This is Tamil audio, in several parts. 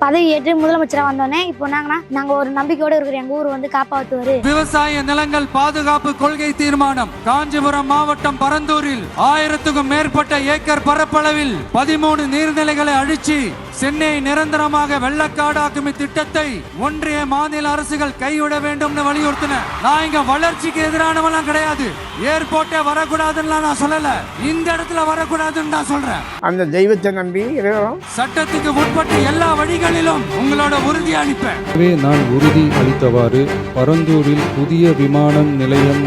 பதவி ஏற்று முதலமைச்சராக வந்தோடனே இப்போ நாங்கள் ஒரு நம்பிக்கையோடு இருக்கிற எங்கள் ஊர் வந்து காப்பாற்றுவார். விவசாய நிலங்கள் பாதுகாப்பு கொள்கை தீர்மானம் காஞ்சிபுரம் மாவட்டம் பரந்தூரில் 1000க்கும் மேற்பட்ட ஏக்கர் பரப்பளவில் 13 நீர்நிலைகளை அழிச்சு சென்னையை நிரந்தரமாக வெள்ளக்காடாக்கும் திட்டத்தை ஒன்றிய மாநில அரசுகள் கைவிட வேண்டும் வலியுறுத்தின. நான் இங்க வளர்ச்சிக்கு எதிரானவெல்லாம் கிடையாது. ஏர்போர்ட்டே வரக்கூடாதுன்னு நான் சொல்லல, இந்த இடத்துல வரக்கூடாதுன்னு நான் சொல்றேன். அந்த தெய்வத்தை நம்பி சட்டத்துக்கு உட்பட்டு எல்லா வழிகளிலும் உங்களோட உறுதி அளிப்பேன். நான் உறுதி அளித்தவாறு பரந்தூரில் புதிய விமான நிலையம்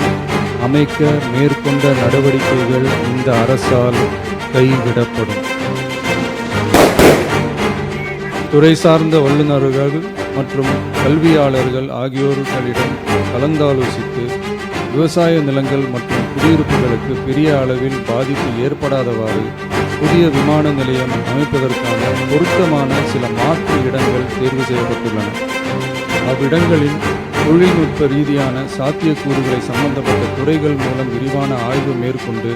அமைக்க மேற்கொண்ட நடவடிக்கைகள் இந்த அரசால் கைவிடப்படும். துறை சார்ந்த வல்லுநர்கள் மற்றும் கல்வியாளர்கள் ஆகியோர்களிடம் கலந்தாலோசித்து விவசாய நிலங்கள் மற்றும் குடியிருப்புகளுக்கு பெரிய அளவில் பாதிப்பு ஏற்படாதவாறு புதிய விமான நிலையம் அமைப்பதற்கான பொருத்தமான சில மாற்று இடங்கள் தேர்வு செய்யப்பட்டுள்ளன. அவ்விடங்களில் தொழில்நுட்ப ரீதியான சாத்தியக்கூறுகளை சம்பந்தப்பட்ட துறைகள் மூலம் விரிவான ஆய்வு மேற்கொண்டு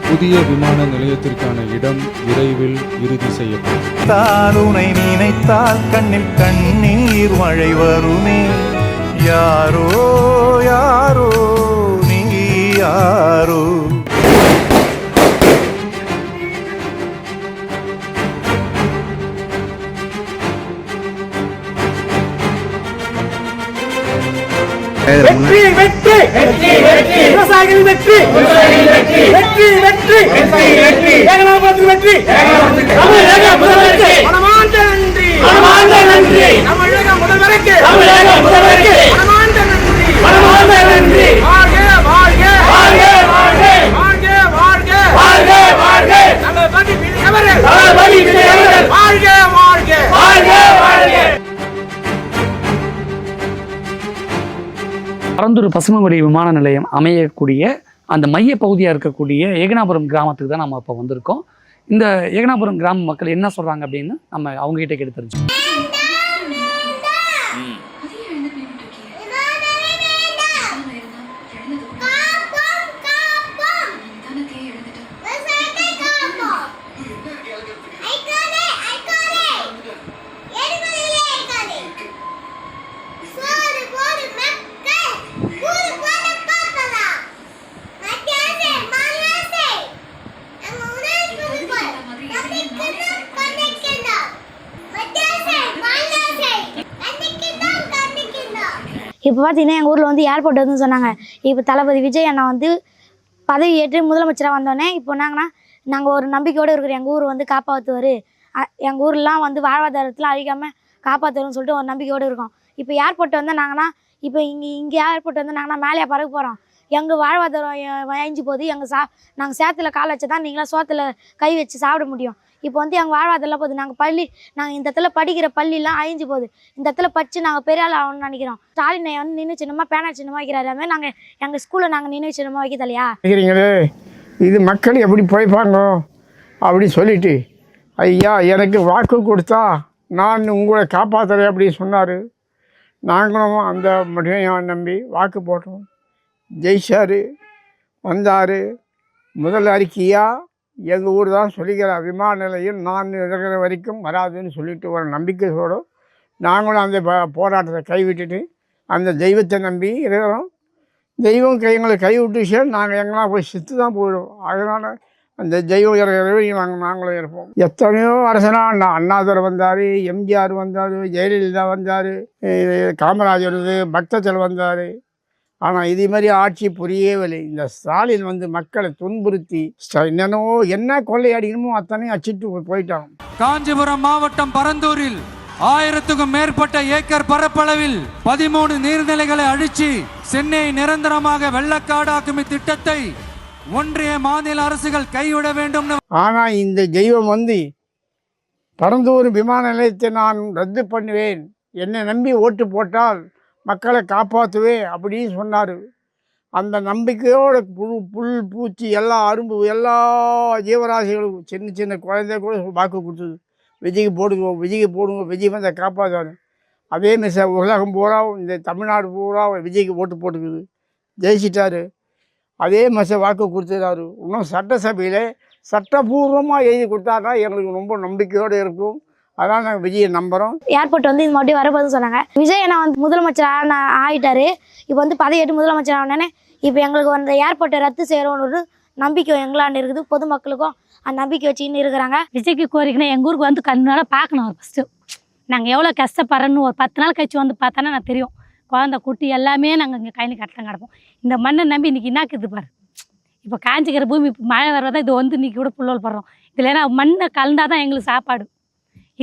புதிய விமான நிலையத்திற்கான இடம் விரைவில் இறுதி செய்யப்படும். தானுனை நினைத்தால் கண்ணில் கண்ணீர் மழை வருமே. யாரோ யாரோ நீ யாரோ. வெற்றி வெற்றி வெற்றி வெற்றி விவசாயிகள் வெற்றி வெற்றி வெற்றி வெற்றி வெற்றி ஏகனாபுரத்துக்கு வெற்றி தமிழக முதல்வருக்கு மனமார்ந்த நன்றி மனமார்ந்த நன்றி தமிழக முதல்வருக்கு தமிழக முதல்வருக்கு மனமார்ந்த நன்றி மனமார்ந்த நன்றி வாழ்க வாழ்க வாழ்க வாழ்க வாழ்க வாழ்க வாழ்க வாழ்க தளபதி விஜய் அவர்கள் தளபதி விஜய் அவர்கள் வாழ்க வாழ்க வாழ்க வாழ்க. பரந்தூர் பசுமைவழி விமான நிலையம் அமையக்கூடிய அந்த மைய பகுதியாக இருக்கக்கூடிய ஏகனாபுரம் கிராமத்துக்கு தான் நம்ம இப்போ வந்திருக்கோம். இந்த ஏகனாபுரம் கிராம மக்கள் என்ன சொல்கிறாங்க அப்படின்னு நம்ம அவங்ககிட்ட கேட்டு தெரிஞ்சுக்கோம். இப்போ பார்த்தீங்கன்னா எங்கள் ஊரில் வந்து ஏர்போர்ட் வந்து சொன்னாங்க. இப்போ தளபதி விஜய் அண்ணா வந்து பதவி ஏற்று முதலமைச்சராக வந்தோடனே இப்போ நாங்கள் ஒரு நம்பிக்கையோடு இருக்கிற எங்கள் ஊர் வந்து காப்பாற்றுவார், எங்கள் ஊர்லாம் வந்து வாழ்வாதாரத்தில் அழிக்காமல் காப்பாற்றுவார்னு சொல்லிட்டு ஒரு நம்பிக்கையோடு இருக்கோம். இப்போ ஏர்போர்ட் வந்து இப்போ இங்கே ஏர்போர்ட் வந்து மேலேயே பறக்க போகிறோம். எங்கள் வாழ்வாதாரம் அழிஞ்சு போகுது. நாங்கள் சேத்துல கால் வச்சு தான் நீங்களாம் சோத்தில் கை வச்சு சாப்பிட முடியும். இப்போ வந்து எங்கள் வாழ்வாதாரம் போகுது. நாங்கள் இந்த இடத்துல படிக்கிற பள்ளிலாம் அழிஞ்சு போகுது. இந்த இடத்துல படித்து நாங்கள் பெரிய ஆள் ஆகணும்னு நினைக்கிறோம். ஸ்டாலினை வந்து நினைவு சின்னமாக பேனர் சின்னமாக வைக்கிறாரு. அதுமாதிரி நாங்கள் எங்கள் ஸ்கூலில் நாங்கள் நினைவு சின்னமாக வைக்கலையா? இது மக்கள் எப்படி போய்ப்பாங்க அப்படி சொல்லிட்டு ஐயா எனக்கு வாக்கு கொடுத்தா நான் உங்களை காப்பாற்றுறேன் அப்படின்னு சொன்னார். நாங்களும் அந்த முடிவையும் நம்பி வாக்கு போட்டோம். ஜெயிச்சார், வந்தார். முதல் அறிக்கையாக எங்கள் ஊர் தான் சொல்லிக்கிறார், விமான நிலையம் நான் இருக்கிற வரைக்கும் வராதுன்னு சொல்லிட்டு ஒரு நம்பிக்கையோடு நாங்களும் அந்த போராட்டத்தை கைவிட்டுட்டு அந்த தெய்வத்தை நம்பி இருக்கிறோம். தெய்வம் எங்களை கைவிட்டுச்சு, நாங்கள் எங்கெல்லாம் போய் செத்து தான் போயிடுவோம். அதனால் அந்த தெய்வம் இருக்கிற நாங்களும் இருப்போம். எத்தனையோ அரசனாக அண்ணாதுரை வந்தார், எம்ஜிஆர் வந்தார், ஜெயலலிதா வந்தார், காமராஜர் பக்தச்சல் வந்தார். ஆனால் இதே மாதிரி ஆட்சி புரியவில்லை. இந்த ஸ்டாலின் வந்து மக்களை துன்புறுத்தி என்னென்னவோ என்ன கொள்ளையடிக்கணுமோ அத்தனையும் அச்சிட்டு போயிட்டான். காஞ்சிபுரம் மாவட்டம் பரந்தூரில் 1000க்கும் மேற்பட்ட ஏக்கர் பரப்பளவில் 13 நீர்நிலைகளை அழிச்சு சென்னையை நிரந்தரமாக வெள்ளக்காடாக்கும் திட்டத்தை ஒன்றிய மாநில அரசுகள் கைவிட வேண்டும். ஆனால் இந்த தெய்வம் வந்து பரந்தூர் விமான நிலையத்தை நான் ரத்து பண்ணுவேன், என்னை நம்பி ஓட்டு போட்டால் மக்களை காப்பாற்றுவேன் அப்படின்னு சொன்னார். அந்த நம்பிக்கையோடு புல் பூச்சி எல்லா அரும்பு எல்லா ஜீவராசிகளும் சின்ன சின்ன குழந்தை கூட வாக்கு கொடுத்தது. விஜய்க்கு போடுங்க, விஜய்க்கு போடுங்க, விஜய் வந்து காப்பாற்றாரு. அதே மிஸ் உலகம் பூரா இந்த தமிழ்நாடு பூரா விஜய்க்கு ஓட்டு போட்டுக்குது, ஜெயிச்சிட்டாரு. அதே மாதிரி வாக்கு கொடுத்துறாரு. இன்னும் சட்டசபையில் சட்டபூர்வமாக எழுதி கொடுத்தாருன்னா எங்களுக்கு ரொம்ப நம்பிக்கையோடு இருக்கும். அதனால் நாங்கள் விஜயை நம்புகிறோம். ஏர்போர்ட் வந்து இது மறுபடியும் வரப்போகுதுன்னு சொன்னாங்க. விஜய் அண்ணா வந்து முதலமைச்சர் ஆகிட்டாரு. இப்போ வந்து பதவியேற்று முதலமைச்சர் ஆனோடனே இப்போ எங்களுக்கு அந்த ஏர்போர்ட்டை ரத்து செய்கிறோன்னு ஒரு நம்பிக்கை எங்களாண்டு இருக்குது. பொதுமக்களுக்கும் அந்த நம்பிக்கை வச்சுக்கின்னு இருக்கிறாங்க. விஜய்க்கு கோரிக்கைன்னா எங்கள் ஊருக்கு வந்து கண்ணால பார்க்கணும் அவர் ஃபஸ்ட்டு. நாங்கள் எவ்வளோ கஷ்டப்படுறோன்னு ஒரு 10 நாள் கழிச்சு வந்து பார்த்தோன்னா நான் தெரியும். குழந்தை குட்டி எல்லாமே நாங்கள் இங்கே கையில் கட்டலாம் கிடப்போம். இந்த மண்ணை நம்பி இன்றைக்கி என்னாக்குது பாரு. இப்போ காஞ்சிக்கிற பூமி மழை வர்றதா இது வந்து இன்றைக்கி கூட புல்லோல் படுறோம். இதில் ஏன்னா மண்ணை கலந்தால் தான் எங்களுக்கு சாப்பாடு.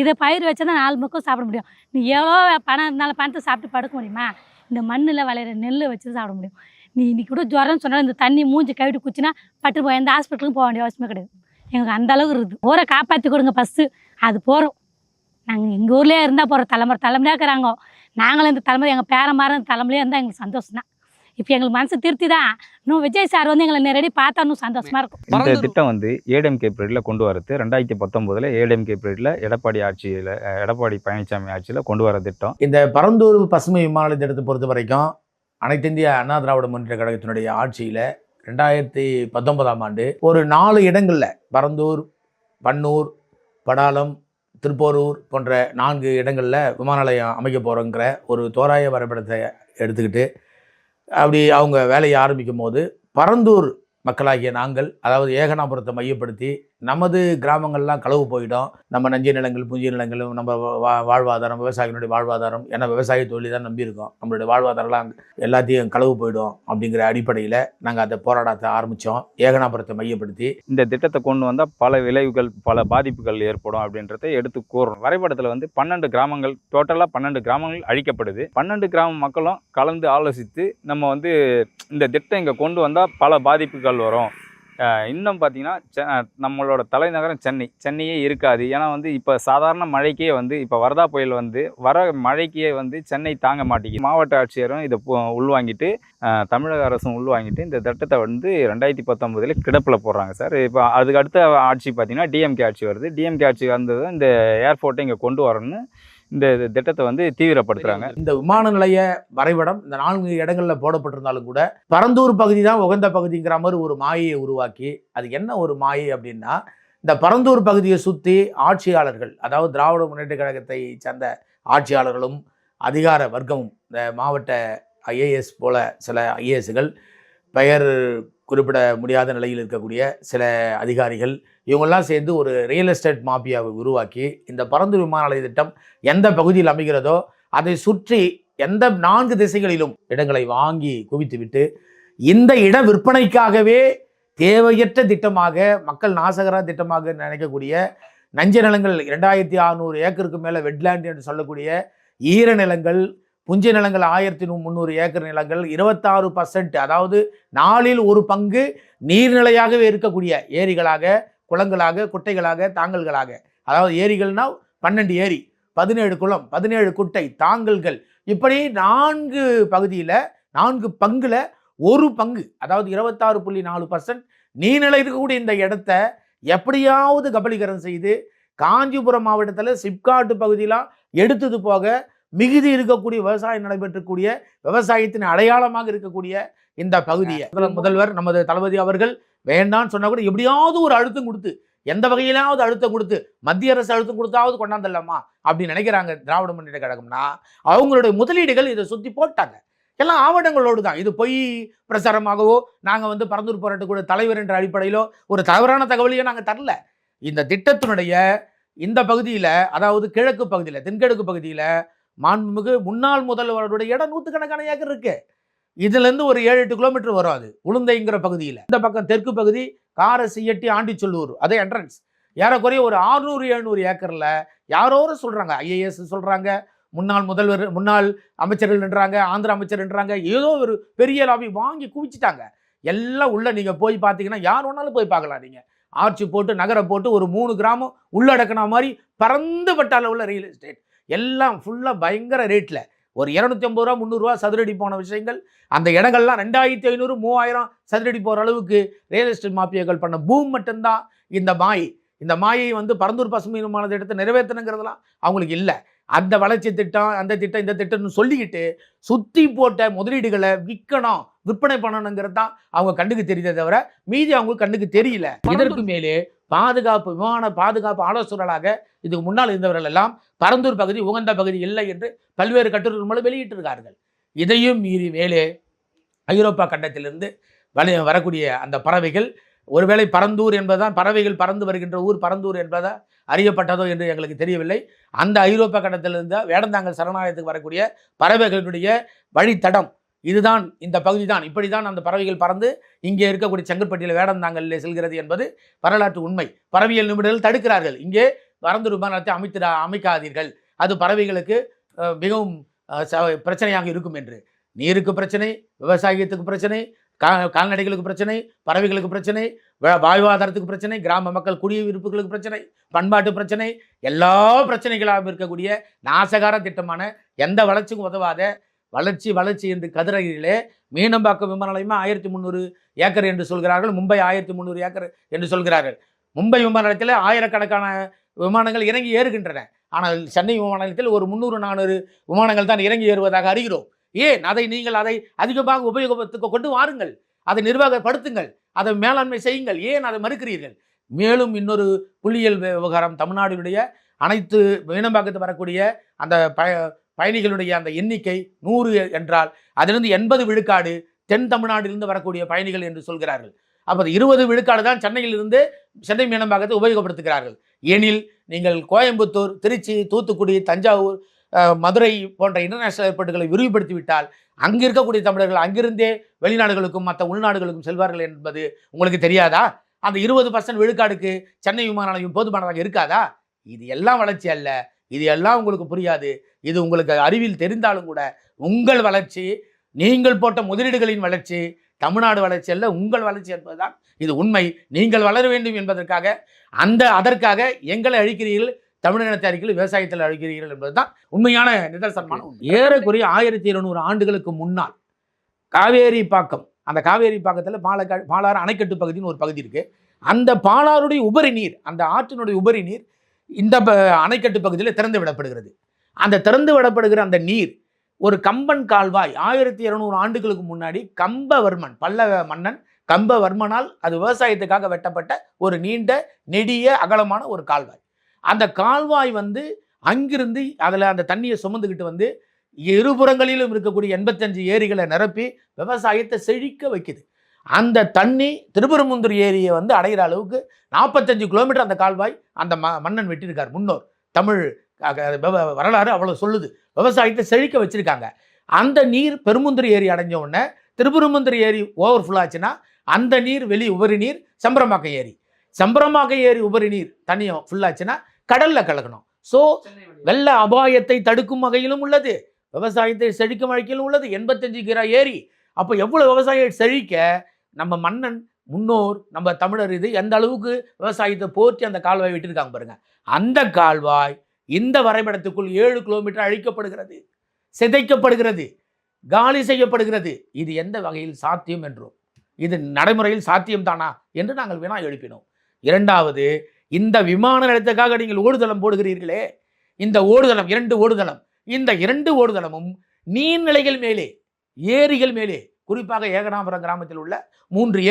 இதை பயிர் வச்சா தான் 4 பக்கம் சாப்பிட முடியும். நீ எவ்வளோ பணம் இருந்தாலும் பணத்தை சாப்பிட்டு படுக்க முடியுமா? இந்த மண்ணில் விளையிற நெல் வச்சு சாப்பிட முடியும். நீ இன்றைக்கி கூட ஜுரம்னு சொன்னால் இந்த தண்ணி மூஞ்சி கவிட்டு குச்சினா பட்டு போய் எந்த ஹாஸ்பிட்டலுக்கும் போக வேண்டிய அவசியமே கிடையாது. எங்களுக்கு அந்த அளவுக்கு இருக்குது. ஊரை காப்பாற்றி கொடுங்க ஃபஸ்ட்டு. அது போகிறோம். நாங்கள் எங்கள் ஊர்லேயே இருந்தால் போகிறோம். தலைமுறையாக இருக்கிறாங்க. நாங்களும் இந்த தலைமுறை எங்கள் பேரமாரி இந்த தலைமுறையாக இருந்தால் எங்களுக்கு சந்தோஷம் தான். இப்போ எங்களுக்கு மனசு திருப்தி தான். இன்னும் விஜய் சார் வந்து எங்களை நேரடி பார்த்தா இன்னும் சந்தோஷமாக இருக்கும். இந்த திட்டம் வந்து ஏடிஎம்கே பீரியடில் கொண்டு வரது 2019 ஏடிஎம்கே பீரியடில் எடப்பாடி பழனிசாமி ஆட்சியில் கொண்டு வர திட்டம். இந்த பரந்தூர் பசுமை விமான திட்டத்தை பொறுத்த வரைக்கும் அனைத்து இந்திய அண்ணா திராவிட முன்னேற்ற கழகத்தினுடைய ஆட்சியில் 2019ஆம் ஆண்டு ஒரு 4 இடங்களில் பரந்தூர், பன்னூர், படாலம், திருப்போரூர் போன்ற 4 இடங்களில் விமான நிலையம் அமைக்க போகிறோங்கிற ஒரு தோராய வரைபடத்தை எடுத்துக்கிட்டு அப்படி அவங்க வேலையை ஆரம்பிக்கும் போது பரந்தூர் மக்களாகிய நாங்கள், அதாவது ஏகனாபுரத்தை மையப்படுத்தி நமது கிராமங்கள்லாம் களவு போயிடும். நம்ம நஞ்சை நிலங்கள், புஞ்சிய நிலங்களும் நம்ம வாழ்வாதாரம், விவசாயிகளுடைய வாழ்வாதாரம், ஏன்னா விவசாய தொழில் தான் நம்பியிருக்கோம். நம்மளுடைய வாழ்வாதாரம்லாம் எல்லாத்தையும் களவு போயிடும் அப்படிங்கிற அடிப்படையில் நாங்கள் அந்த போராட்டத்தை ஆரம்பித்தோம். ஏகனாபுரத்தை மையப்படுத்தி இந்த திட்டத்தை கொண்டு வந்தால் பல விளைவுகள், பல பாதிப்புகள் ஏற்படும் அப்படின்றத எடுத்து கூறுறோம். வரைபடத்தில் வந்து 12 கிராமங்கள், டோட்டலாக 12 கிராமங்கள் அழிக்கப்படுது. 12 கிராம மக்களும் கலந்து ஆலோசித்து நம்ம வந்து இந்த திட்டம் இங்கே கொண்டு வந்தால் பல பாதிப்புகள் வரும். இன்னும் பார்த்தீங்கன்னா நம்மளோட தலைநகரம் சென்னையே இருக்காது. ஏன்னா வந்து இப்போ சாதாரண மழைக்கே வந்து இப்போ வரதா புயல் வந்து வர மழைக்கே வந்து சென்னை தாங்க மாட்டேங்குது. மாவட்ட ஆட்சியரும் இதை உள்வாங்கிட்டு, தமிழக அரசும் உள்வாங்கிட்டு இந்த திட்டத்தை வந்து 2019 கிடப்பில் போடுறாங்க சார். இப்போ அதுக்கு அடுத்த ஆட்சி பார்த்தீங்கன்னா டிஎம்கே ஆட்சி வருது. டிஎம்கே ஆட்சி வந்தது இந்த ஏர்போர்ட்டை இங்கே கொண்டு வரணும்னு இந்த திட்டத்தை வந்து தீவிரப்படுத்துகிறாங்க. இந்த விமான நிலைய வரைபடம் இந்த 4 இடங்களில் போடப்பட்டிருந்தாலும் கூட பரந்தூர் பகுதி தான் உகந்த பகுதிங்கிற மாதிரி ஒரு மாயையை உருவாக்கி, அது என்ன ஒரு மாயை அப்படின்னா, இந்த பரந்தூர் பகுதியை சுற்றி ஆட்சியாளர்கள், அதாவது திராவிட முன்னேற்ற கழகத்தை சேர்ந்த ஆட்சியாளர்களும் அதிகார வர்க்கமும், இந்த மாவட்ட ஐஏஎஸ் போல சில ஐஏஎஸ்கள், பெயர் குறிப்பிட முடியாத நிலையில் இருக்கக்கூடிய சில அதிகாரிகள், இவங்கெல்லாம் சேர்ந்து ஒரு ரியல் எஸ்டேட் மாஃபியாவை உருவாக்கி இந்த பரந்தூர் விமான நிலைய திட்டம் எந்த பகுதியில் அமைகிறதோ அதை சுற்றி எந்த 4 திசைகளிலும் இடங்களை வாங்கி குவித்து விட்டு இந்த இட விற்பனைக்காகவே தேவையற்ற திட்டமாக, மக்கள் நாசகர திட்டமாக நினைக்கக்கூடிய நஞ்ச நிலங்கள், 2600 ஏக்கருக்கு மேலே வெட்லேண்ட் என்று சொல்லக்கூடிய ஈர நிலங்கள், புஞ்சை நிலங்கள் 1300 ஏக்கர் நிலங்கள், 26%, அதாவது 4இல் 1 பங்கு நீர்நிலையாகவே இருக்கக்கூடிய ஏரிகளாக, குளங்களாக, குட்டைகளாக, தாங்கல்களாக, அதாவது ஏரிகள்னா 12 ஏரி, 17 குளம், 17 குட்டை, தாங்கல்கள், இப்படி 4 பகுதியில் 4 பங்குல 1 பங்கு, அதாவது 26.4% நீர்நிலை இருக்கக்கூடிய இந்த இடத்த எப்படியாவது கபலீகரம் செய்து காஞ்சிபுரம் மாவட்டத்தில் சிப்காட்டு பகுதியெலாம் எடுத்தது போக மிகுதி இருக்கக்கூடிய விவசாயம் நடைபெற்றக்கூடிய விவசாயத்தின் அடையாளமாக இருக்கக்கூடிய இந்த பகுதியை முதல்வர் நமது தளபதி அவர்கள் வேண்டான்னு சொன்னா கூட எப்படியாவது ஒரு அழுத்தம் கொடுத்து, எந்த வகையிலாவது அழுத்தம் கொடுத்து, மத்திய அரசு அழுத்தம் கொடுத்தாவது கொண்டாந்துடலாமா அப்படின்னு நினைக்கிறாங்க திராவிட முன்னேற்ற கழகம்னா, அவங்களுடைய முதலீடுகள் இதை சுற்றி போட்டாங்க. எல்லாம் ஆவணங்களோடு தான். இது பொய் பிரச்சாரமாகவோ நாங்கள் வந்து பரந்தூர் போராட்டக்கூட தலைவர் என்ற அடிப்படையிலோ ஒரு தவறான தகவலையோ நாங்கள் தரல. இந்த திட்டத்தினுடைய இந்த பகுதியில், அதாவது கிழக்கு பகுதியில், தென்கிழக்கு பகுதியில் மாண்புமிகு முன்னாள் முதல்வருடைய இடம் 100கணக்கான ஏக்கர் இருக்கு. இதுலேருந்து ஒரு 7-8 கிலோமீட்டர் வரும். அது உளுந்தைங்கிற பகுதியில். இந்த பக்கம் தெற்கு பகுதி காரசியட்டி, ஆண்டிச்சொல்லூர், அதே என்ட்ரன்ஸ், ஏறக்குறைய ஒரு 600-700 ஏக்கரில் யாரோ சொல்கிறாங்க, ஐஏஎஸ் சொல்கிறாங்க, முன்னாள் முதல்வர், முன்னாள் அமைச்சர்கள்ன்றாங்க, ஆந்திர அமைச்சர்ன்றாங்க, ஏதோ ஒரு பெரிய லாபி வாங்கி குவிச்சிட்டாங்க. எல்லாம் உள்ள நீங்கள் போய் பார்த்தீங்கன்னா யார் வேணாலும் போய் பார்க்கலாம். நீங்கள் ஆர்ச்சி போட்டு நகரை போட்டு ஒரு 3 கிராமம் உள்ளடக்கின மாதிரி பறந்து பட்டால உள்ள ரியல் எஸ்டேட் எல்லாம் ஃபுல்லாக பயங்கர ரேட்டில் ஒரு 250 ரூபா 300 ரூபா சதுரடி போன விஷயங்கள். அந்த இடங்கள்லாம் 2500-3000 சதுரடி போகிற அளவுக்கு ரியல் எஸ்டேட் மாஃபியாக்கள் பண்ண பூம் மட்டும்தான் இந்த மாயை. இந்த மாயை வந்து பரந்தூர் பசுமை விமான திட்டத்தை நிறைவேற்றணுங்கிறதுலாம் அவங்களுக்கு இல்லை. அந்த வளர்ச்சி திட்டம், அந்த திட்டம், இந்த திட்டம்னு சொல்லிக்கிட்டு சுற்றி போட்ட முதலீடுகளை விற்கணும், விற்பனை பண்ணணுங்கிறது தான் அவங்க கண்ணுக்கு தெரியுதே தவிர மீதி அவங்க கண்ணுக்கு தெரியல. இதற்கு மேலே விமான பாதுகாப்பு ஆலோசகர்களாக இதுக்கு முன்னால் இருந்தவர்கள் எல்லாம் பரந்தூர் பகுதி உகந்த பகுதி இல்லை என்று பல்வேறு கட்டுரைகள் மூலம் வெளியிட்டிருக்கார்கள். இதையும் மீறி மேலே ஐரோப்பா கண்டத்திலிருந்து வரக்கூடிய அந்த பறவைகள், ஒருவேளை பரந்தூர் என்பதுதான் பறவைகள் பறந்து வருகின்ற ஊர் பரந்தூர் என்பதா அறியப்பட்டதோ என்று எங்களுக்கு தெரியவில்லை. அந்த ஐரோப்பா கண்டத்திலிருந்து வேடந்தாங்கல் சரணாலயத்துக்கு வரக்கூடிய பறவைகளுடைய வழித்தடம் இதுதான், இந்த பகுதி தான், இப்படி தான் அந்த பறவைகள் பறந்து இங்கே இருக்கக்கூடிய செங்கற்பட்டியில் வேடந்தாங்கல்ல செல்கிறது என்பது வரலாற்று உண்மை. பறவையியல் நிபுணர்கள் தடுக்கிறார்கள், இங்கே பரந்தூர் விமானத்தை அமைக்காதீர்கள், அது பறவைகளுக்கு மிகவும் பிரச்சனையாக இருக்கும் என்று. நீருக்கு பிரச்சனை, விவசாயத்துக்கு பிரச்சனை, கால்நடைகளுக்கு பிரச்சனை, பறவைகளுக்கு பிரச்சனை, வாழ்வாதாரத்துக்கு பிரச்சனை, கிராம மக்கள் குடியிருப்புகளுக்கு பிரச்சனை, பண்பாட்டு பிரச்சனை, எல்லா பிரச்சனைகளாக இருக்கக்கூடிய நாசகார திட்டமான எந்த வளர்ச்சிக்கும் உதவாத வளர்ச்சி என்று கதிரையிலே மீனம்பாக்கம் விமான நிலையமாக 1300 ஏக்கர் என்று சொல்கிறார்கள். மும்பை 1300 ஏக்கர் என்று சொல்கிறார்கள். மும்பை விமான நிலையத்தில் ஆயிரக்கணக்கான விமானங்கள் இறங்கி ஏறுகின்றன. ஆனால் சென்னை விமான நிலையத்தில் ஒரு 300-400 விமானங்கள் தான் இறங்கி ஏறுவதாக அறிகிறோம். ஏன் நீங்கள் அதை அதிகமாக உபயோகத்துக்கு கொண்டு வாருங்கள், அதை நிர்வாகப்படுத்துங்கள், அதை மேலாண்மை செய்யுங்கள், ஏன் அதை மறுக்கிறீர்கள்? மேலும் இன்னொரு புள்ளியியல் விவகாரம், தமிழ்நாடுடைய அனைத்து மீனம்பாக்கத்து வரக்கூடிய அந்த பயணிகளுடைய அந்த எண்ணிக்கை 100 என்றால் அதிலிருந்து 80 விழுக்காடு தென் தமிழ்நாட்டிலிருந்து வரக்கூடிய பயணிகள் என்று சொல்கிறார்கள். அப்போ 20 விழுக்காடு தான் சென்னையிலிருந்து சென்னை மீனம்பாக்கத்தை உபயோகப்படுத்துகிறார்கள். எனில் நீங்கள் கோயம்புத்தூர், திருச்சி, தூத்துக்குடி, தஞ்சாவூர், மதுரை போன்ற இன்டர்நேஷனல் ஏர்போர்ட்டுகளை விரிவுபடுத்திவிட்டால் அங்கே இருக்கக்கூடிய தமிழர்கள் அங்கிருந்தே வெளிநாடுகளுக்கும் மற்ற உள்நாடுகளுக்கும் செல்வார்கள் என்பது உங்களுக்கு தெரியாதா? அந்த 20% விழுக்காடுக்கு சென்னை விமான நிலையம் போதுமானதாக இருக்காதா? இது எல்லாம் வளர்ச்சி அல்ல, இது எல்லாம் உங்களுக்கு புரியாது. இது உங்களுக்கு அறிவில் தெரிந்தாலும் கூட உங்கள் வளர்ச்சி, நீங்கள் போட்ட முதலீடுகளின் வளர்ச்சி, தமிழ்நாடு வளர்ச்சி அல்ல, உங்கள் வளர்ச்சி என்பதுதான் இது உண்மை. நீங்கள் வளர வேண்டும் என்பதற்காக அதற்காக எங்களை அழிக்கிறீர்கள், தமிழினத்தை அழிக்கிறீர்கள், விவசாயத்தில் அழிக்கிறீர்கள் என்பதுதான் உண்மையான நிதர்சனமான உண்மை. ஏறக்குறைய 1700 ஆண்டுகளுக்கு முன்னால் காவேரி பாக்கம், அந்த காவேரி பாக்கத்தில் பாலாறு அணைக்கட்டு பகுதின்னு ஒரு பகுதி இருக்குது. அந்த பாலாறுடைய உபரி நீர், அந்த ஆற்றினுடைய உபரி நீர் இந்த அணைக்கட்டு பகுதியில் திறந்து விடப்படுகிறது. அந்த திறந்து விடப்படுகிற அந்த நீர் ஒரு கம்பன் கால்வாய் 1200 ஆண்டுகளுக்கு முன்னாடி கம்பவர்மன், பல்லவ மன்னன் கம்பவர்மனால் அது விவசாயத்துக்காக வெட்டப்பட்ட ஒரு நீண்ட நெடிய அகலமான ஒரு கால்வாய். அந்த கால்வாய் அங்கிருந்து அதில் அந்த தண்ணியை சுமந்துக்கிட்டு இருபுறங்களிலும் இருக்கக்கூடிய 85 ஏரிகளை நிரப்பி விவசாயத்தை செழிக்க வைக்குது. அந்த தண்ணி திருப்பரங்குன்றம் ஏரியை அடைகிற அளவுக்கு 45 கிலோமீட்டர் அந்த கால்வாய் அந்த மன்னன் வெட்டியிருக்கார். முன்னோர் தமிழ் வரலாறு அவ்வளோ சொல்லுது. விவசாயத்தை செழிக்க வச்சிருக்காங்க. அந்த நீர் பெருமுந்திரி ஏரி அடைஞ்ச உடனே திருப்பரங்குன்றம் ஏரி ஓவர்ஃபுல் ஆச்சுன்னா அந்த நீர் உபரி நீர் செம்பரம்பாக்கம் ஏரி உபரி நீர் தண்ணியும் ஃபுல்லாச்சுன்னா கடலில் கலக்கணும். ஸோ வெள்ள அபாயத்தை தடுக்கும் வகையிலும் உள்ளது, விவசாயத்தை செழிக்கும் வகையிலும் உள்ளது. 85 ஏரி. அப்போ எவ்வளோ விவசாயம் செழிக்க நம்ம மன்னன் முன்னோர் நம்ம தமிழர் இது எந்த அளவுக்கு விவசாயத்தை போற்றி அந்த கால்வாய் விட்டுருக்காங்க பாருங்க. அந்த கால்வாய் இந்த வரைபடத்துக்குள் 7 கிலோமீட்டர் அழிக்கப்படுகிறது, சிதைக்கப்படுகிறது, காலி செய்யப்படுகிறது. இது எந்த வகையில் சாத்தியம் என்றோம், இது நடைமுறையில் சாத்தியம் தானா என்று நாங்கள் வினா எழுப்பினோம். இரண்டாவது, இந்த விமான நிலையத்துக்காக நீங்கள் ஓடுதளம் போடுகிறீர்களே, இந்த ஓடுதளம் 2 ஓடுதளம், இந்த 2 ஓடுதளமும் நீர்நிலைகள் மேலே, ஏரிகள் மேலே, குறிப்பாக ஏகனாபுரம் கிராமத்தில் உள்ள 3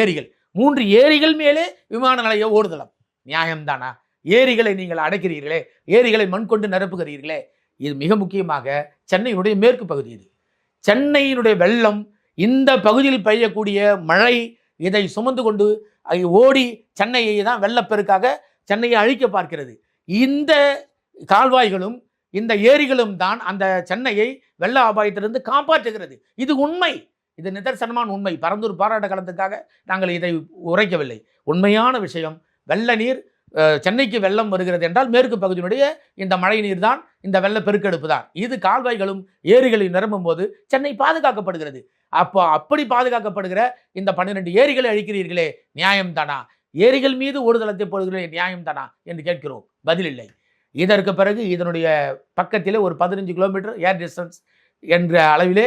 ஏரிகள் மேலே விமான நிலைய ஓடுதளம் நியாயம்தானா? ஏரிகளை நீங்கள் அடைக்கிறீர்களே, ஏரிகளை மண் கொண்டு நிரப்புகிறீர்களே. இது மிக முக்கியமாக சென்னையினுடைய மேற்கு பகுதி. இது சென்னையினுடைய வெள்ளம், இந்த பகுதியில் பெய்யக்கூடிய மழை இதை சுமந்து கொண்டு ஓடி சென்னையை தான் வெள்ளப்பெருக்காக சென்னையை அழிக்க பார்க்கிறது. இந்த கால்வாய்களும் இந்த ஏரிகளும் தான் அந்த சென்னையை வெள்ள அபாயத்திலிருந்து காப்பாற்றுகிறது. இது உண்மை, இது நிதர்சனமான உண்மை. பரந்தூர் பாராட்ட களத்துக்காக நாங்கள் இதை உரைக்கவில்லை. உண்மையான விஷயம், வெள்ள நீர் சென்னைக்கு வெள்ளம் வருகிறது என்றால் மேற்கு பகுதியினுடைய இந்த மழை நீர் தான், இந்த வெள்ள பெருக்கெடுப்பு தான். இது கால்வாய்களும் ஏரிகளையும் நிரம்பும் போது சென்னை பாதுகாக்கப்படுகிறது. அப்படி பாதுகாக்கப்படுகிற இந்த 12 ஏரிகளை அழிக்கிறீர்களே, நியாயம் தானா? ஏரிகள் மீது ஓடுதளத்தை போடுகிறே, நியாயம் தானா என்று கேட்கிறோம். பதில் இல்லை. இதற்கு பிறகு இதனுடைய பக்கத்திலே ஒரு 15 கிலோமீட்டர் ஏர் டிஸ்டன்ஸ் என்ற அளவிலே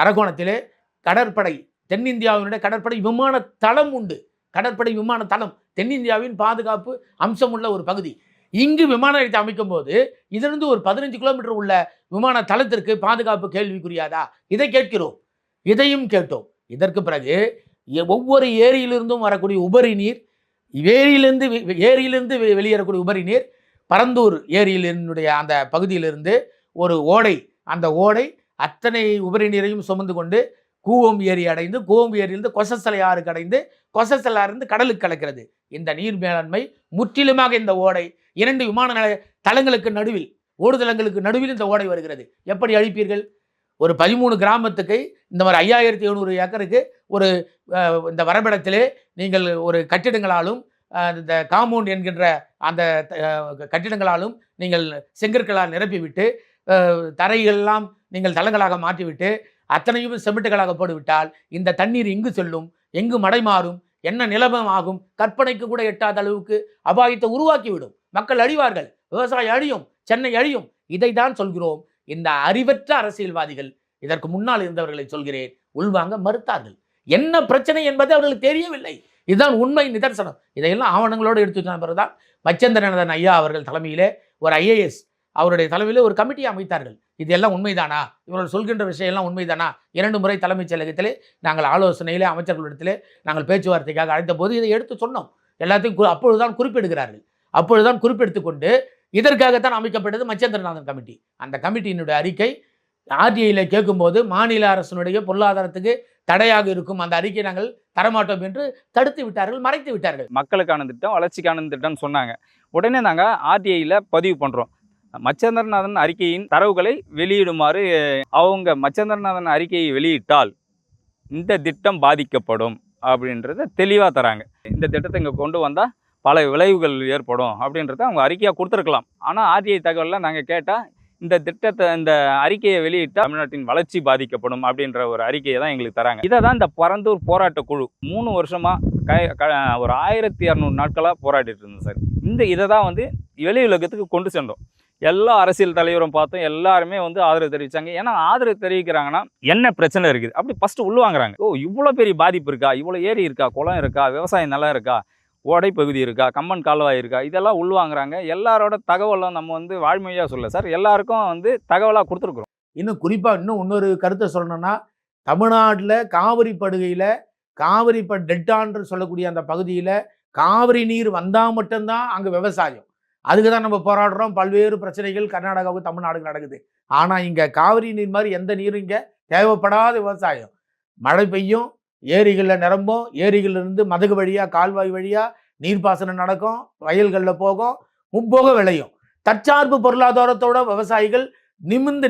அரக்கோணத்திலே கடற்படை, தென்னிந்தியாவினுடைய கடற்படை விமான தளம் உண்டு. கடற்படை விமான தளம் தென்னிந்தியாவின் பாதுகாப்பு அம்சம் உள்ள ஒரு பகுதி. இங்கு விமான நிலையத்தை அமைக்கும் போது இதிலிருந்து ஒரு 15 கிலோமீட்டர் உள்ள விமான தளத்திற்கு பாதுகாப்பு கேள்விக்குரியாதா? இதை கேட்கிறோம், இதையும் கேட்டோம். இதற்கு பிறகு ஒவ்வொரு ஏரியிலிருந்தும் வரக்கூடிய உபரி நீர், ஏரியிலிருந்து வெளியேறக்கூடிய உபரி நீர் பரந்தூர் ஏரியினுடைய அந்த பகுதியிலிருந்து ஒரு ஓடை, அந்த ஓடை அத்தனை உபரி நீரையும் சுமந்து கொண்டு கூவம் ஏரி அடைந்து, கூவம் ஏரியிலிருந்து கொசஸ்தலை ஆறுக்கு அடைந்து, கொசஸ்தலை ஆறு கடலுக்கு கலக்கிறது. இந்த நீர் மேலாண்மை முற்றிலுமாக இந்த ஓடை 2 விமான நிலைய தளங்களுக்கு நடுவில், ஓடுதளங்களுக்கு நடுவில் இந்த ஓடை வருகிறது. எப்படி அழிப்பீர்கள்? ஒரு 13 கிராமத்துக்கு இந்த மாதிரி 5700 ஏக்கருக்கு ஒரு இந்த வரைபடத்திலே நீங்கள் ஒரு கட்டிடங்களாலும் இந்த காம்பவுண்ட் என்கின்ற அந்த கட்டிடங்களாலும் நீங்கள் செங்கற்களால் நிரப்பிவிட்டு தரைகளெல்லாம் நீங்கள் தளங்களாக மாற்றிவிட்டு அத்தனையும் செமெட்டுகளாக போட்டுவிட்டால் இந்த தண்ணீர் எங்கு செல்லும், எங்கு மடை மாறும், என்ன நிலைமை ஆகும், கற்பனைக்கு கூட எட்டாத அளவுக்கு அபாயத்தை உருவாக்கிவிடும். மக்கள் அழிவார்கள், விவசாயம் அழியும், சென்னை அழியும். இதை தான் சொல்கிறோம். இந்த அறிவற்ற அரசியல்வாதிகள், இதற்கு முன்னால் இருந்தவர்களை சொல்கிறேன், உள்வாங்க மறுத்தார்கள். என்ன பிரச்சனை என்பது அவர்களுக்கு தெரியவில்லை. இதுதான் உண்மை நிதர்சனம். இதையெல்லாம் ஆவணங்களோடு எடுத்து பிறகுதான் மச்சந்திரநாதன் ஐயா அவர்கள் தலைமையிலே ஒரு IAS அவருடைய தலைமையிலே ஒரு கமிட்டியை அமைத்தார்கள். இதெல்லாம் உண்மைதானா, இவர்கள் சொல்கின்ற விஷயம் எல்லாம் உண்மைதானா? 2 முறை தலைமைச் செயலகத்திலே நாங்கள் ஆலோசனையிலே அமைச்சர்களிடத்திலே நாங்கள் பேச்சுவார்த்தைக்காக அழைத்த போது இதை எடுத்து சொன்னோம். எல்லாத்தையும் அப்பொழுதுதான் குறிப்பிடுகிறார்கள். அப்பொழுதுதான் குறிப்பெடுத்து கொண்டு இதற்காகத்தான் அமைக்கப்பட்டது மச்சந்திரநாதன் கமிட்டி. அந்த கமிட்டியினுடைய அறிக்கை RTIயில் கேட்கும்போது மாநில அரசினுடைய பொருளாதாரத்துக்கு தடையாக இருக்கும் அந்த அறிக்கை நாங்கள் தரமாட்டோம் என்று தடுத்து விட்டார்கள், மறைத்து விட்டார்கள். மக்களுக்கான திட்டம், வளர்ச்சிக்கான திட்டம்னு சொன்னாங்க. உடனே நாங்கள் RTIயில் பதிவு பண்ணுறோம். மச்சந்திரநாதன் அறிக்கையின் தரவுகளை வெளியிடுமாறு அவங்க மச்சந்திரநாதன் அறிக்கையை வெளியிட்டால் இந்த திட்டம் பாதிக்கப்படும் அப்படின்றத தெளிவாக தராங்க. இந்த திட்டத்தை இங்கே கொண்டு வந்தால் பல விளைவுகள் ஏற்படும் அப்படின்றத அவங்க அறிக்கையாக கொடுத்துருக்கலாம். ஆனால் RTI தகவலில் நாங்கள் கேட்டால் இந்த திட்டத்தை, இந்த அறிக்கையை வெளியிட்டால் தமிழ்நாட்டின் வளர்ச்சி பாதிக்கப்படும் அப்படின்ற ஒரு அறிக்கையை தான் எங்களுக்கு தராங்க. இதை தான் இந்த பரந்தூர் போராட்ட குழு 3 வருஷமாக ஒரு 1200 நாட்களாக போராடிட்டு இருந்தோம் சார். இதை தான் வந்து வெளி உலகத்துக்கு கொண்டு சென்றோம். எல்லா அரசியல் தலைவரும் பார்த்தோம், எல்லாருமே வந்து ஆதரவு தெரிவித்தாங்க. ஏன்னா ஆதரவு தெரிவிக்கிறாங்கன்னா என்ன பிரச்சனை இருக்குது அப்படி ஃபஸ்ட்டு உள்வாங்குறாங்க. ஓ, இவ்வளோ பெரிய பாதிப்பு இருக்கா, இவ்வளோ ஏரி இருக்கா, குளம் இருக்கா, விவசாயம் நல்லா இருக்கா, ஓடை பகுதி இருக்கா, கம்மன் கால்வாய் இருக்கா, இதெல்லாம் உள்வாங்குறாங்க. எல்லாரோட தகவலும் நம்ம வந்து வாய்மொழியாக சொல்ல சார், எல்லாருக்கும் வந்து தகவலாக கொடுத்துருக்குறோம். இன்னும் குறிப்பாக இன்னொரு கருத்தை சொல்லணும்னா, தமிழ்நாட்டில் காவிரி படுகையில் காவிரி டெல்டான்னு சொல்லக்கூடிய அந்த பகுதியில் காவிரி நீர் வந்தால் மட்டும்தான் அங்கே விவசாயம். அதுக்கு தான் நம்ம போராடுறோம். பல்வேறு பிரச்சனைகள் கர்நாடகாவுக்கு தமிழ்நாடுக்கு நடக்குது. ஆனால் இங்கே காவிரி நீர் மாதிரி எந்த நீரும் இங்கே தேவைப்படாத விவசாயம். மழை பெய்யும், ஏரிகளில் நிரம்பும், ஏரிகளிலிருந்து மதகு வழியாக கால்வாய் வழியாக நீர்ப்பாசனம் நடக்கும், வயல்களில் போகும், முப்போக விளையும். தற்சார்பு பொருளாதாரத்தோட விவசாயிகள்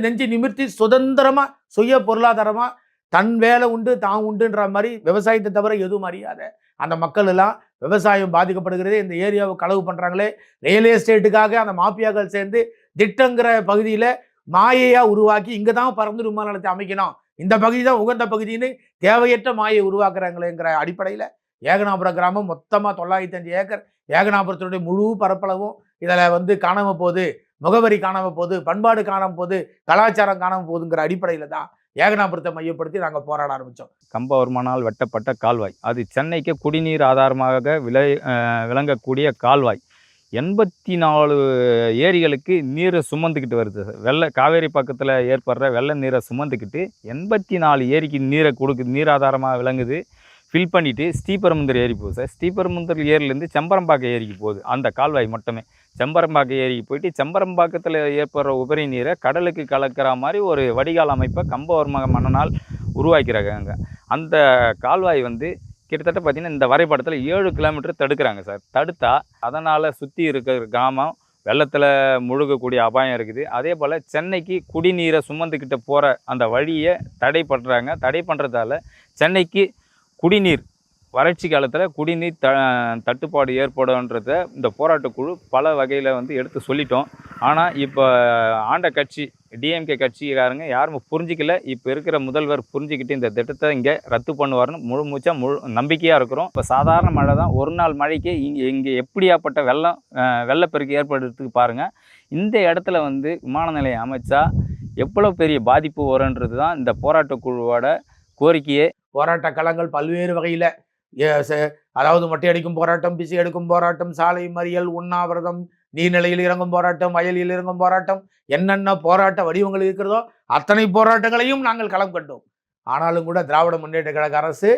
நெஞ்சு நிமிர்த்தி சுதந்திரமாக சுய பொருளாதாரமாக தன் வேலை உண்டு தான் உண்டுன்ற மாதிரி விவசாயத்தை தவிர எதுவும் அறியாத அந்த மக்கள் எல்லாம் விவசாயம் பாதிக்கப்படுகிறது. இந்த ஏரியாவை களவு பண்ணுறாங்களே, ரியல் எஸ்டேட்டுக்காக அந்த மாஃபியாக்கள் சேர்ந்து திட்டங்கிற பகுதியில் மாயையாக உருவாக்கி இங்கே தான் பறந்து விமான நிலையத்தை அமைக்கணும், இந்த பகுதி தான் உகந்த பகுதின்னு தேவையற்ற மாயை உருவாக்குறாங்களேங்கிற அடிப்படையில் ஏகனாபுரம் கிராமம் மொத்தமாக 905 ஏக்கர் ஏகனாபுரத்தினுடைய முழு பரப்பளவும் இதில் வந்து காணாமல் போகுது, முகவரி காணாமல் போகுது, பண்பாடு காணாமல் போகுது, கலாச்சாரம் காணாமல் போகுதுங்கிற அடிப்படையில் தான் ஏகனாபுரத்தை மையப்படுத்தி நாங்கள் போராட ஆரம்பித்தோம். கம்பவர்மனால் வெட்டப்பட்ட கால்வாய், அது சென்னைக்கு குடிநீர் ஆதாரமாக விளங்கக்கூடிய கால்வாய். 84 ஏரிகளுக்கு நீரை சுமந்துக்கிட்டு வருது. காவேரி பக்கத்தில் ஏற்படுற வெள்ள நீரை சுமந்துக்கிட்டு 84 ஏரிக்கு நீரை நீராதாரமாக விளங்குது. ஃபில் பண்ணிவிட்டு ஸ்ரீபெரும்புதூர் ஏரி போகுது சார். ஸ்ரீபெரும்புதூர் ஏரியிலேருந்து செம்பரம்பாக்கம் ஏரிக்கு போகுது அந்த கால்வாய் மட்டுமே. செம்பரம்பாக்கம் ஏரிக்கு போயிட்டு செம்பரம்பாக்கத்தில் ஏற்படுற உபரி நீரை கடலுக்கு கலக்கிற மாதிரி ஒரு வடிகால் அமைப்பை கம்பவர்ம மன்னனால் உருவாக்கிறாங்க. அந்த கால்வாய் வந்து கிட்டத்தட்ட பார்த்திங்கன்னா இந்த வரைபடத்தில் 7 கிலோமீட்டர் தடுக்கிறாங்க சார். தடுத்தா அதனால் சுற்றி இருக்கிற கிராமம் வெள்ளத்தில் முழுகக்கூடிய அபாயம் இருக்குது. அதே போல் சென்னைக்கு குடிநீரை சுமந்துக்கிட்டு போகிற அந்த வழியை தடை பண்ணுறாங்க. தடை பண்ணுறதால சென்னைக்கு குடிநீர் வறட்சி காலத்தில் குடிநீர் தட்டுப்பாடு ஏற்படும்ன்றத இந்த போராட்டக்குழு பல வகையில் வந்து எடுத்து சொல்லிட்டோம். ஆனால் இப்போ ஆண்ட கட்சி DMK கட்சிக்காரங்க யாரும் புரிஞ்சிக்கல. இப்போ இருக்கிற முதல்வர் புரிஞ்சிக்கிட்டு இந்த திட்டத்தை இங்கே ரத்து பண்ணுவார்னு முழு நம்பிக்கையாக இருக்கிறோம். இப்போ சாதாரண மழை தான், ஒரு நாள் மழைக்கு இங்கே எப்படியாப்பட்ட வெள்ளப்பெருக்கு ஏற்படுறதுக்கு பாருங்கள். இந்த இடத்துல வந்து விமான நிலையம் அமைச்சா எவ்வளோ பெரிய பாதிப்பு வரும்ன்றது தான் இந்த போராட்டக்குழுவோட கோரிக்கையே. போராட்ட களங்கள் பல்வேறு வகையில், அதாவது மொட்டை அடிக்கும் போராட்டம், பிசி எடுக்கும் போராட்டம், சாலை மறியல், உண்ணாவிரதம், நீர்நிலையில் இறங்கும் போராட்டம், வயலில் இறங்கும் போராட்டம், என்னென்ன போராட்ட வடிவங்கள் இருக்கிறதோ அத்தனை போராட்டங்களையும் நாங்கள் களம் கண்டோம். ஆனாலும் கூட திராவிட முன்னேற்ற கழக அரசு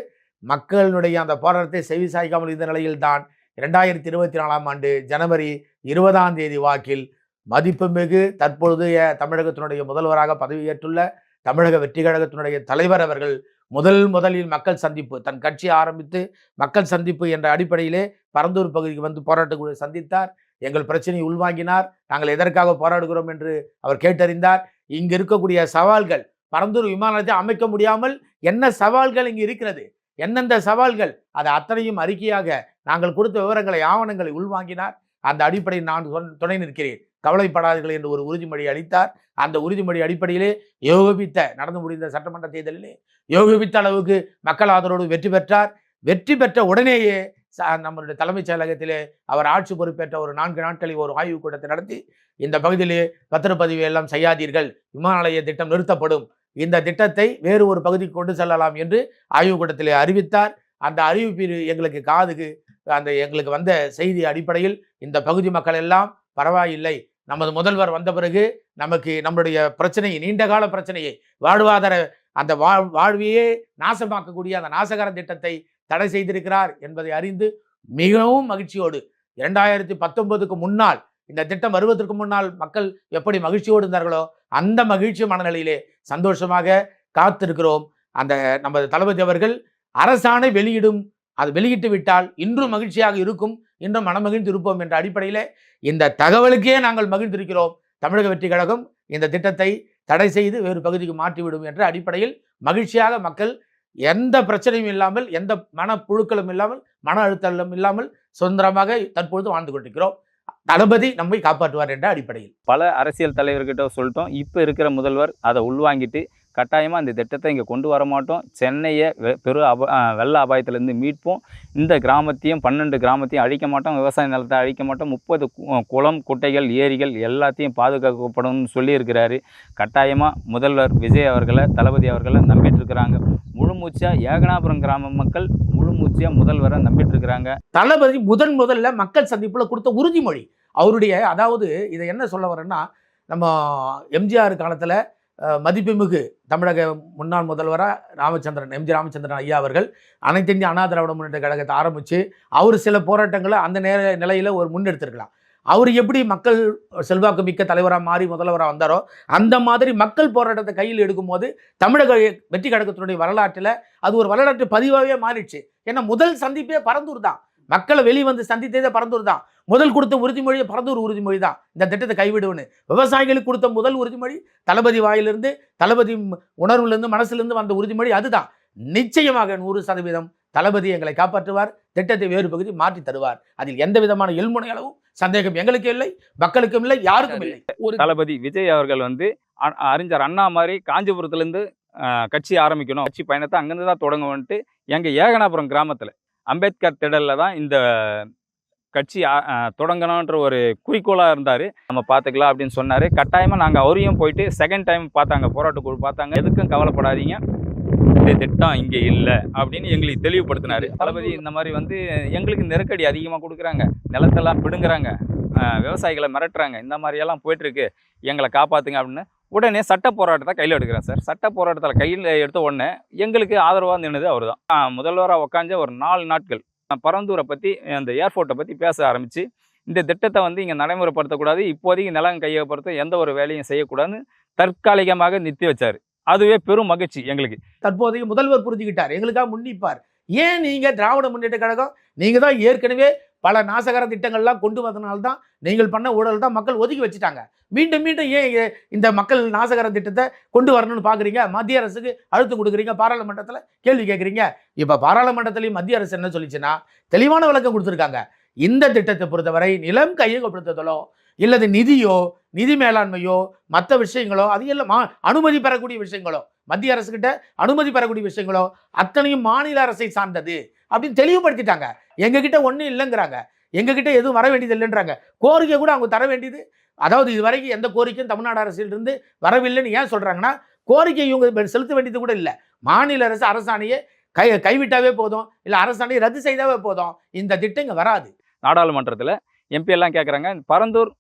மக்களுடைய அந்த போராட்டத்தை செவிசாய்க்காமல் இருந்த நிலையில்தான் 2024 ஆண்டு ஜனவரி 20 வாக்கில் மதிப்புமிகு தற்பொழுதைய தமிழகத்தினுடைய முதல்வராக பதவியேற்றுள்ள தமிழக வெற்றி கழகத்தினுடைய தலைவர் அவர்கள் முதலில் மக்கள் சந்திப்பு, தன் கட்சி ஆரம்பித்து மக்கள் சந்திப்பு என்ற அடிப்படையிலே பரந்தூர் பகுதிக்கு வந்து போராட்டக்குழு சந்தித்தார். எங்கள் பிரச்சனையை உள்வாங்கினார். நாங்கள் எதற்காக போராடுகிறோம் என்று அவர் கேட்டறிந்தார். இங்கு இருக்கக்கூடிய சவால்கள், பரந்தூர் விமான நிலையத்தை அமைக்க முடியாமல் என்ன சவால்கள் இங்கு இருக்கிறது, எந்தெந்த சவால்கள், அதை அத்தனையும் அறிக்கையாக நாங்கள் கொடுத்த விவரங்களை, ஆவணங்களை உள்வாங்கினார். அந்த அடிப்படையில் நான் துணை நிற்கிறேன், கவலைப்படாதீர்கள் என்று ஒரு உறுதிமொழி அளித்தார். அந்த உறுதிமொழி அடிப்படையிலே யோகபித்த நடந்து முடிந்த சட்டமன்ற தேர்தலிலே யோகபித்த அளவுக்கு மக்கள் ஆதரவோடு வெற்றி பெற்றார். வெற்றி பெற்ற உடனேயே நம்மளுடைய தலைமைச் செயலகத்திலே அவர் ஆட்சி பொறுப்பேற்ற ஒரு 4 நாட்களில் ஒரு ஆய்வுக் கூட்டத்தை நடத்தி, இந்த பகுதியிலே பத்திரப்பதிவு எல்லாம் செய்யாதீர்கள், விமான நிலைய திட்டம் நிறுத்தப்படும், இந்த திட்டத்தை வேறு ஒரு பகுதிக்கு கொண்டு செல்லலாம் என்று ஆய்வுக் கூட்டத்திலே அறிவித்தார். அந்த அறிவிப்பு எங்களுக்கு எங்களுக்கு வந்த செய்தி அடிப்படையில் இந்த பகுதி மக்கள் எல்லாம் பரவாயில்லை, நமது முதல்வர் வந்த பிறகு நமக்கு நம்முடைய பிரச்சனையை, நீண்டகால பிரச்சனையை, வாழ்வாதார அந்த வாழ்வையே நாசமாக்கக்கூடிய அந்த நாசகர திட்டத்தை தடை செய்திருக்கிறார் என்பதை அறிந்து மிகவும் மகிழ்ச்சியோடு 2019க்கு முன்னால், இந்த திட்டம் வருவதற்கு முன்னால் மக்கள் எப்படி மகிழ்ச்சியோடு இருந்தார்களோ அந்த மகிழ்ச்சி மனநிலையிலே சந்தோஷமாக காத்திருக்கிறோம். அந்த நமது தளபதி அவர்கள் அரசாணை அது வெளியிட்டு விட்டால் இன்றும் மகிழ்ச்சியாக இருக்கும், இன்னும் மனமகிழ்ந்து இருப்போம் என்ற அடிப்படையிலே இந்த தகவலுக்கே நாங்கள் மகிழ்ந்திருக்கிறோம். தமிழக வெற்றி கழகம் இந்த திட்டத்தை தடை செய்து வேறு பகுதிக்கு மாற்றிவிடும் என்ற அடிப்படையில் மகிழ்ச்சியாக மக்கள் எந்த பிரச்சனையும் இல்லாமல், எந்த மனப்புழுக்களும் இல்லாமல், மன அழுத்தம் இல்லாமல் சுதந்திரமாக தற்பொழுது வாழ்ந்து கொண்டிருக்கிறோம். தளபதி நம்மை காப்பாற்றுவார் என்ற அடிப்படையில் பல அரசியல் தலைவர்கிட்ட சொல்லிட்டோம். இப்போ இருக்கிற முதல்வர் அதை உள்வாங்கிட்டு கட்டாயமாக இந்த திட்டத்தை இங்கே கொண்டு வர மாட்டோம், சென்னையை வெள்ள அபாயத்திலேருந்து மீட்போம், இந்த கிராமத்தையும் 12 கிராமத்தையும் அழிக்க மாட்டோம், விவசாய நிலத்தை அழிக்க மாட்டோம், 30 குளம் குட்டைகள் ஏரிகள் எல்லாத்தையும் பாதுகாக்கப்படும் சொல்லியிருக்கிறாரு. கட்டாயமாக முதல்வர் விஜய் அவர்களை, தளபதி அவர்களை நம்பிட்டு இருக்கிறாங்க. முழுமூச்சியாக ஏகனாபுரம் கிராம மக்கள் முழுமூச்சியாக முதல்வரை நம்பிட்டு இருக்கிறாங்க. தளபதி முதல்ல மக்கள் சந்திப்பில் கொடுத்த உறுதிமொழி அவருடைய, அதாவது இதை என்ன சொல்ல வரேன்னா, நம்ம எம்ஜிஆர் காலத்தில் மதிப்புமிகு தமிழக முன்னாள் முதல்வராக எம்ஜி ராமச்சந்திரன் ஐயா அவர்கள் அனைத்து இந்திய அண்ணா திராவிட முன்னேற்ற கழகத்தை ஆரம்பித்து அவர் சில போராட்டங்களை அந்த நிலையில் ஒரு முன்னெடுத்திருக்கலாம். அவர் எப்படி மக்கள் செல்வாக்கு மிக்க தலைவராக மாறி முதல்வராக வந்தாரோ அந்த மாதிரி மக்கள் போராட்டத்தை கையில் எடுக்கும்போது தமிழக வெற்றி கழகத்தினுடைய வரலாற்றில் அது ஒரு வரலாற்று பதிவாகவே மாறிடுச்சு. ஏன்னா முதல் சந்திப்பே பரந்தூர் தான், மக்களை வெளிவந்து சந்தித்ததே பரந்தூர் தான். முதல் கொடுத்த உறுதிமொழியை பரந்தூர் உறுதிமொழி தான், இந்த திட்டத்தை கைவிடுவன்னு. விவசாயிகளுக்கு கொடுத்த முதல் உறுதிமொழி தளபதி வாயிலிருந்து, தளபதி உணர்வுலேருந்து, மனசுலேருந்து வந்த உறுதிமொழி அதுதான். நிச்சயமாக 100% தளபதி எங்களை காப்பாற்றுவார், திட்டத்தை வேறு பகுதி மாற்றி தருவார். அதில் எந்த விதமான எல்முனை அளவும் சந்தேகம் எங்களுக்கு இல்லை, மக்களுக்கும் இல்லை, யாருக்கும் இல்லை. ஒரு தளபதி விஜய் அவர்கள் அறிஞர் அண்ணா மாதிரி காஞ்சிபுரத்துலேருந்து கட்சி ஆரம்பிக்கணும், கட்சி பயணத்தை அங்கேருந்து தான் தொடங்குவோன்ட்டு எங்கள் ஏகனாபுரம் கிராமத்தில் அம்பேத்கர் திடலில் தான் இந்த கட்சி தொடங்கணுன்ற ஒரு குறிக்கோளாக இருந்தார். நம்ம பார்த்துக்கலாம் அப்படின்னு சொன்னார். கட்டாயமாக நாங்கள் அவரையும் போயிட்டு செகண்ட் டைம் பார்த்தாங்க, போராட்டக்குழு பார்த்தாங்க. எதுக்கும் கவலைப்படாதீங்க, இந்த திட்டம் இங்கே இல்லை அப்படின்னு எங்களுக்கு தெளிவுபடுத்தினார். தளபதி இந்த மாதிரி எங்களுக்கு நெருக்கடி அதிகமாக கொடுக்குறாங்க, நிலத்தெல்லாம் பிடுங்குறாங்க, விவசாயிகளை மிரட்டுறாங்க, இந்த மாதிரியெல்லாம் போயிட்டுருக்கு, எங்களை காப்பாற்றுங்க அப்படின்னு உடனே சட்ட போராட்டத்தை கையில் எடுக்கிறேன் சார். சட்ட போராட்டத்தில் கையில் எடுத்த உடனே எங்களுக்கு ஆதரவாக நின்றது அவர் தான். முதல்வராக உட்காந்து ஒரு 4 நாட்கள் பரந்தூரை பற்றி, அந்த ஏர்போர்ட்டை பற்றி பேச ஆரம்பித்து, இந்த திட்டத்தை இங்கே நடைமுறைப்படுத்தக்கூடாது, இப்போதைக்கு நிலம் கையகப்படுத்த எந்த ஒரு வேலையும் செய்யக்கூடாதுன்னு தற்காலிகமாக நிறுத்தி வச்சார். அதுவே பெரும் மகிழ்ச்சி எங்களுக்கு. தற்போதைய முதல்வர் புரிஞ்சுக்கிட்டார், எங்களுக்காக முன்னிப்பார். ஏன் நீங்கள் திராவிட முன்னேற்ற கழகம், நீங்கள் தான் ஏற்கனவே பல நாசகர திட்டங்கள்லாம் கொண்டு வந்தனால்தான், நீங்கள் பண்ண ஊழல் தான் மக்கள் ஒதுக்கி வச்சுட்டாங்க. மீண்டும் ஏன் இந்த மக்கள் நாசகர திட்டத்தை கொண்டு வரணும்னு பார்க்குறீங்க? மத்திய அரசுக்கு அழுத்தம் கொடுக்குறீங்க, பாராளுமன்றத்தில் கேள்வி கேட்குறீங்க. இப்போ பாராளுமன்றத்திலையும் மத்திய அரசு என்ன சொல்லிச்சுன்னா தெளிவான விளக்கம் கொடுத்துருக்காங்க. இந்த திட்டத்தை பொறுத்தவரை நிலம் கையகப்படுத்துதலோ இல்லது நிதியோ, நிதி மேலாண்மையோ, மற்ற விஷயங்களோ, அது எல்லாம் அனுமதி பெறக்கூடிய விஷயங்களோ, மத்திய அரசுக்கிட்ட அனுமதி பெறக்கூடிய விஷயங்களோ அத்தனையும் மாநில அரசை சார்ந்தது அப்படின்னு தெளிவுபடுத்திட்டாங்க. எங்ககிட்ட ஒன்றும் இல்லைங்கிறாங்க, எங்ககிட்ட எதுவும் வர வேண்டியது இல்லைன்றாங்க. கோரிக்கை கூட அவங்க தர வேண்டியது, அதாவது இதுவரைக்கும் எந்த கோரிக்கையும் தமிழ்நாடு அரசிலிருந்து வரவில்லைன்னு ஏன் சொல்கிறாங்கன்னா, கோரிக்கை இவங்க செலுத்த வேண்டியது கூட இல்லை. மாநில அரசு அரசாணையை கைவிட்டாவே போதும், இல்லை அரசாணையை ரத்து செய்தாவே போதும், இந்த திட்டம் இங்கே வராது. நாடாளுமன்றத்தில் எம்பி எல்லாம் கேட்குறாங்க, பரந்தூர்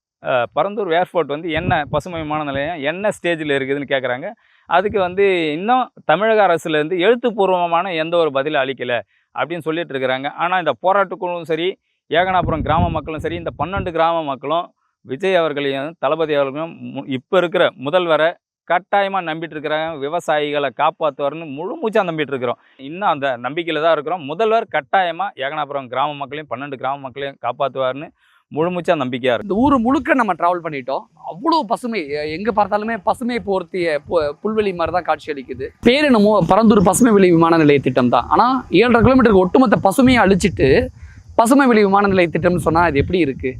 பரந்தூர் ஏர்போர்ட் வந்து என்ன பசுமை விமான நிலையம் என்ன ஸ்டேஜில் இருக்குதுன்னு கேட்குறாங்க. அதுக்கு வந்து இன்னும் தமிழக அரசுலேருந்து எழுத்துப்பூர்வமான எந்த ஒரு பதிலும் அளிக்கலை அப்படின்னு சொல்லிட்டு இருக்கிறாங்க. ஆனால் இந்த போராட்டக்குழுவும் சரி, ஏகனாபுரம் கிராம மக்களும் சரி, இந்த 12 கிராம மக்களும் விஜய் அவர்களையும் தளபதி அவர்களையும் இப்போ இருக்கிற முதல்வரை கட்டாயமாக நம்பிட்டு இருக்கிறாங்க. விவசாயிகளை காப்பாற்றுவார்னு முழு மூச்சாக நம்பிட்டு இருக்கிறோம். இன்னும் அந்த நம்பிக்கையில் தான் இருக்கிறோம். முதல்வர் கட்டாயமாக ஏகனாபுரம் கிராம மக்களையும் 12 கிராம மக்களையும் காப்பாற்றுவார்னு முழுமூச்சா நம்பிக்கையாக இருக்குது. இந்த ஊர் முழுக்க நம்ம ட்ராவல் பண்ணிட்டோம். அவ்வளோ பசுமை, எங்கே பார்த்தாலுமே பசுமை போர்த்திய புல்வெளி மாதிரி தான் காட்சி அளிக்குது. பேர் என்னமோ பரந்தூர் பசுமை வெளி விமான நிலைய திட்டம் தான். ஆனால் 7.5 கிலோமீட்டருக்கு ஒட்டுமொத்த பசுமையை அழிச்சிட்டு பசுமை வெளி விமான நிலைய திட்டம்னு சொன்னால் அது எப்படி இருக்குது?